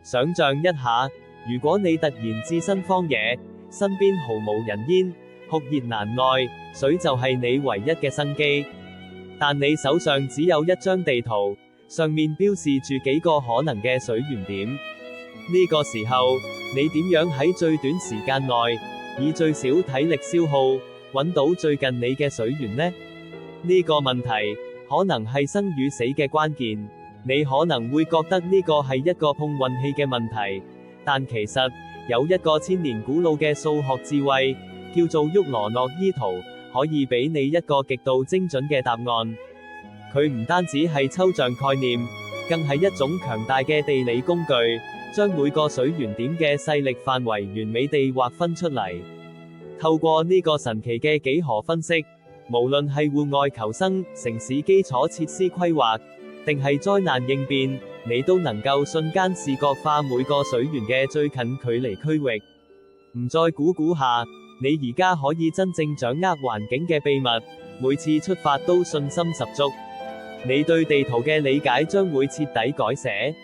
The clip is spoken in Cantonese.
想象一下，如果你突然置身荒野，身邊毫無人煙，酷熱難耐，水就係你唯一嘅生機。但你手上只有一張地圖，上面標示住幾個可能嘅水源點。呢個時候，你點樣喺最短時間內，以最少體力消耗，揾到最近你嘅水源呢？呢個問題可能係生與死嘅關鍵。你可能會覺得呢個係一個碰運氣嘅問題，但其實有一個千年古老嘅數學智慧，叫做沃羅諾伊圖，可以俾你一個極度精準嘅答案。佢唔單止係抽象概念，更係一種強大嘅地理工具，將每個水源點嘅勢力範圍完美地劃分出嚟。透過呢個神奇嘅幾何分析，無論係戶外求生、城市基礎設施規劃，定係災難應變，你都能夠瞬間視覺化每個水源嘅最近距離區域。唔再估下，你而家可以真正掌握環境嘅秘密，每次出發都信心十足。你對地圖嘅理解將會徹底改寫。